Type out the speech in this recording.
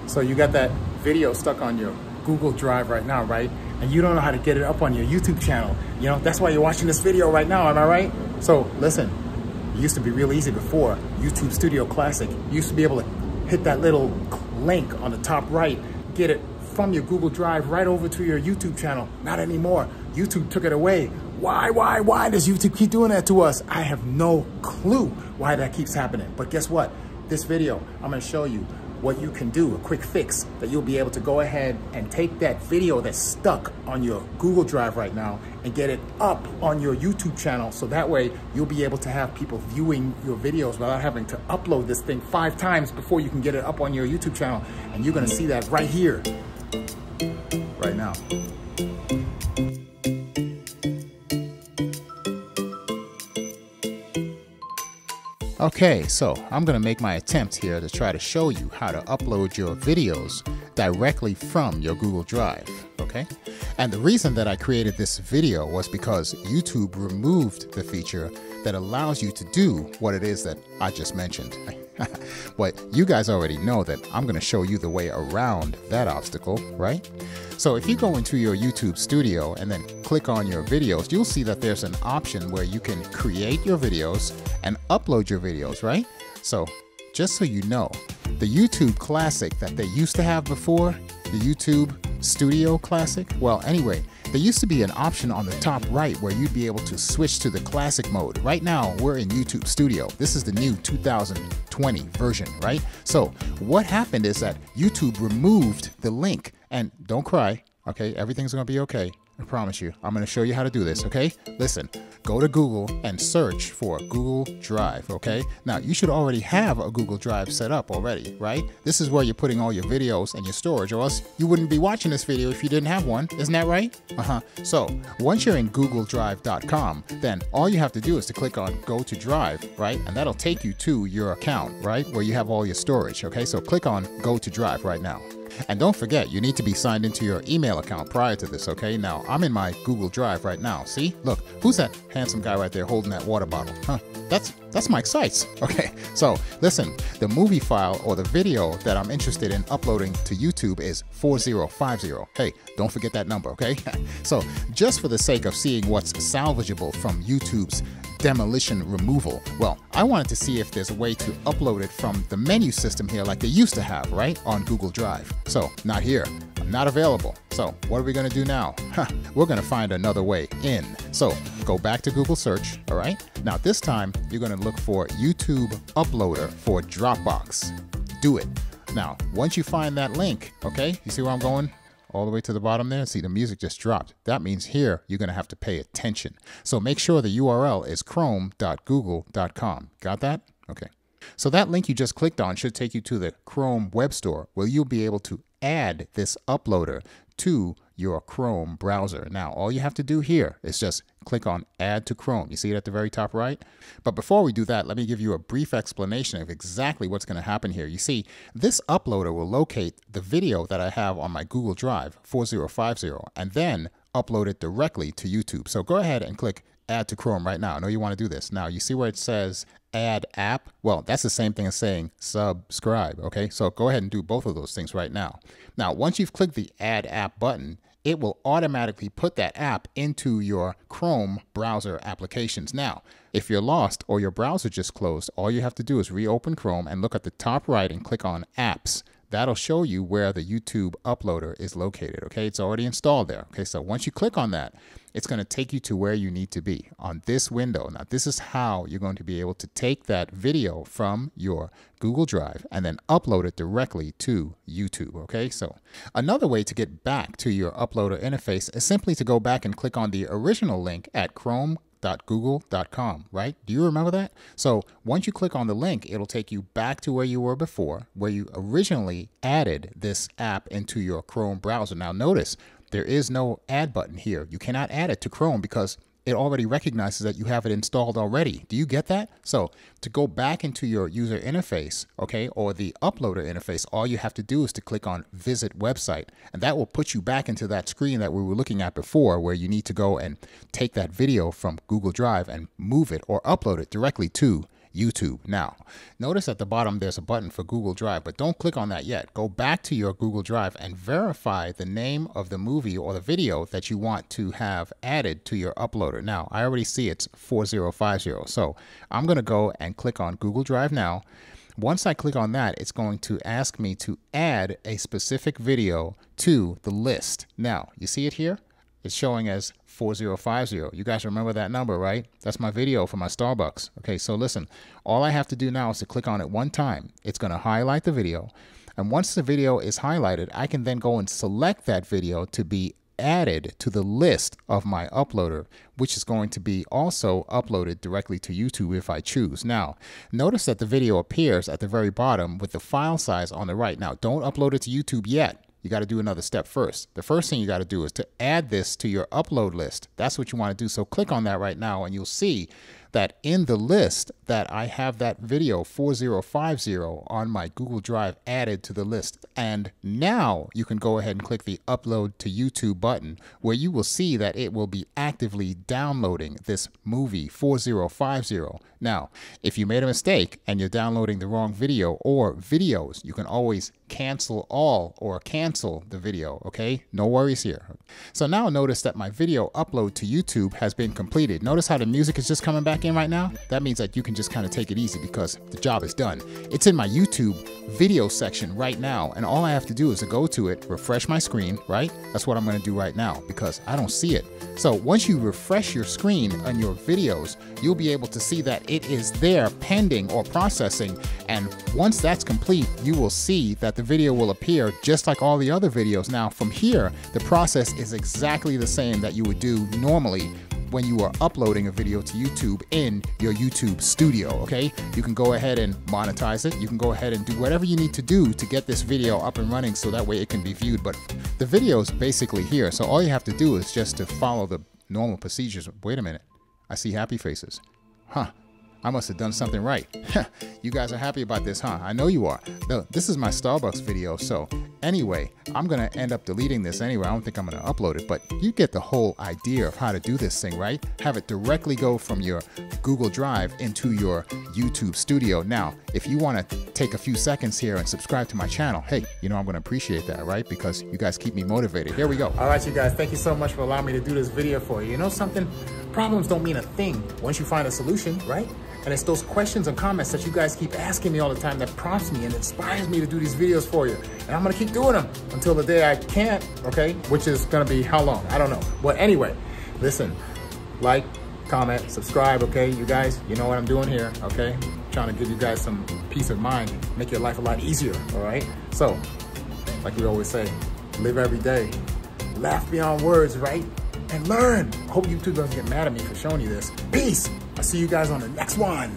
So you got that video stuck on your Google Drive right now, right? And you don't know how to get it up on your YouTube channel. You know, that's why you're watching this video right now, am I right? So listen, it used to be real easy before. YouTube Studio Classic, you used to be able to hit that little link on the top right, get it from your Google Drive right over to your YouTube channel. Not anymore. YouTube took it away. Why does YouTube keep doing that to us? I have no clue why that keeps happening. But guess what? This video, I'm gonna show you what you can do, a quick fix that you'll be able to go ahead and take that video that's stuck on your Google Drive right now and get it up on your YouTube channel. So that way you'll be able to have people viewing your videos without having to upload this thing 5 times before you can get it up on your YouTube channel. And you're gonna see that right here, right now. Okay, so I'm gonna make my attempt here to try to show you how to upload your videos directly from your Google Drive, okay? And the reason that I created this video was because YouTube removed the feature that allows you to do what it is that I just mentioned. But you guys already know that I'm gonna show you the way around that obstacle, right? So if you go into your YouTube studio and then click on your videos, you'll see that there's an option where you can create your videos and upload your videos, right? So just so you know, the YouTube Classic that they used to have before, the YouTube Studio Classic, well, anyway, there used to be an option on the top right where you'd be able to switch to the classic mode. Right now, we're in YouTube Studio. This is the new 2020 version, right? So what happened is that YouTube removed the link, and don't cry, okay? Everything's gonna be okay. I promise you. I'm gonna show you how to do this, okay? Listen, go to Google and search for Google Drive, okay? Now, you should already have a Google Drive set up already, right? This is where you're putting all your videos and your storage, or else you wouldn't be watching this video if you didn't have one. Isn't that right? So, once you're in googledrive.com, then all you have to do is to click on Go to Drive, right? And that'll take you to your account, right? Where you have all your storage, okay? So click on Go to Drive right now. And don't forget, you need to be signed into your email account prior to this, okay? Now, I'm in my Google Drive right now. See? Look, who's that handsome guy right there holding that water bottle? Huh? That's Mike Sytes. Okay, so listen, the movie file or the video that I'm interested in uploading to YouTube is 4050. Hey, don't forget that number, okay? So just for the sake of seeing what's salvageable from YouTube's demolition removal, well, I wanted to see if there's a way to upload it from the menu system here like they used to have, right, on Google Drive. So not here, not available. So what are we gonna do now? We're gonna find another way in. So go back to Google search, all right? Now this time you're gonna look for YouTube Uploader for Dropbox. Do it. Now, once you find that link, okay, you see where I'm going? All the way to the bottom there. See, the music just dropped. That means here you're going to have to pay attention. So make sure the URL is chrome.google.com. Got that? Okay. So that link you just clicked on should take you to the Chrome web store where you'll be able to add this uploader to your Chrome browser. Now, all you have to do here is just click on Add to Chrome. You see it at the very top right? But before we do that, let me give you a brief explanation of exactly what's going to happen here. You see, this uploader will locate the video that I have on my Google Drive, 4050, and then upload it directly to YouTube. So go ahead and click Add to Chrome right now. I know you want to do this. Now, you see where it says Add App? Well, that's the same thing as saying subscribe, okay? So go ahead and do both of those things right now. Now, once you've clicked the Add App button, it will automatically put that app into your Chrome browser applications. Now, if you're lost or your browser just closed, all you have to do is reopen Chrome and look at the top right and click on Apps. That'll show you where the YouTube uploader is located, okay? It's already installed there, okay? So once you click on that, it's going to take you to where you need to be on this window. Now, this is how you're going to be able to take that video from your Google Drive and then upload it directly to YouTube, okay? So another way to get back to your uploader interface is simply to go back and click on the original link at chrome.google.com, right? Do you remember that? So once you click on the link, it'll take you back to where you were before, where you originally added this app into your Chrome browser. Now notice, there is no add button here. You cannot add it to Chrome because it already recognizes that you have it installed already. Do you get that? So to go back into your user interface, okay, or the uploader interface, all you have to do is to click on Visit Website, and that will put you back into that screen that we were looking at before, where you need to go and take that video from Google Drive and move it or upload it directly to YouTube. Now, notice at the bottom there's a button for Google Drive, but don't click on that yet. Go back to your Google Drive and verify the name of the movie or the video that you want to have added to your uploader. Now, I already see it's 4050, so I'm going to go and click on Google Drive now. Once I click on that, it's going to ask me to add a specific video to the list. Now, you see it here? It's showing as 4050. You guys remember that number, right? That's my video for my Starbucks. Okay, so listen, all I have to do now is to click on it one time. It's going to highlight the video. And once the video is highlighted, I can then go and select that video to be added to the list of my uploader, which is going to be also uploaded directly to YouTube if I choose. Now, notice that the video appears at the very bottom with the file size on the right. Now, don't upload it to YouTube yet. You got to do another step first. The first thing you got to do is to add this to your upload list. That's what you want to do. So click on that right now and you'll see that in the list that I have that video 4050 on my Google Drive added to the list. And now you can go ahead and click the upload to YouTube button, where you will see that it will be actively downloading this movie 4050. Now, if you made a mistake and you're downloading the wrong video or videos, you can always cancel all or cancel the video, okay? No worries here. So now notice that my video upload to YouTube has been completed. Notice how the music is just coming back in right now? That means that you can just kind of take it easy because the job is done. It's in my YouTube video section right now, and all I have to do is to go to it, refresh my screen, right? That's what I'm going to do right now because I don't see it. So once you refresh your screen on your videos, you'll be able to see that it is there pending or processing. And once that's complete, you will see that the video will appear just like all the other videos. Now from here, the process is exactly the same that you would do normally when you are uploading a video to YouTube in your YouTube studio, okay? You can go ahead and monetize it. You can go ahead and do whatever you need to do to get this video up and running so that way it can be viewed. But the video is basically here. So all you have to do is just to follow the normal procedures. Wait a minute. I see happy faces. Huh. I must have done something right. You guys are happy about this, huh? I know you are. No, this is my Starbucks video, so anyway, I'm going to end up deleting this anyway. I don't think I'm going to upload it, but you get the whole idea of how to do this thing, right? Have it directly go from your Google Drive into your YouTube studio. Now, if you want to take a few seconds here and subscribe to my channel, hey, you know I'm going to appreciate that, right? Because you guys keep me motivated. Here we go. All right, you guys, thank you so much for allowing me to do this video for you. You know something? Problems don't mean a thing once you find a solution, right? And it's those questions and comments that you guys keep asking me all the time that prompts me and inspires me to do these videos for you. And I'm gonna keep doing them until the day I can't, okay? Which is gonna be how long? I don't know. But anyway, listen, like, comment, subscribe, okay? You guys, you know what I'm doing here, okay? I'm trying to give you guys some peace of mind, make your life a lot easier, all right? So, like we always say, live every day, laugh beyond words, right? And learn. I hope YouTube doesn't get mad at me for showing you this. Peace. I'll see you guys on the next one.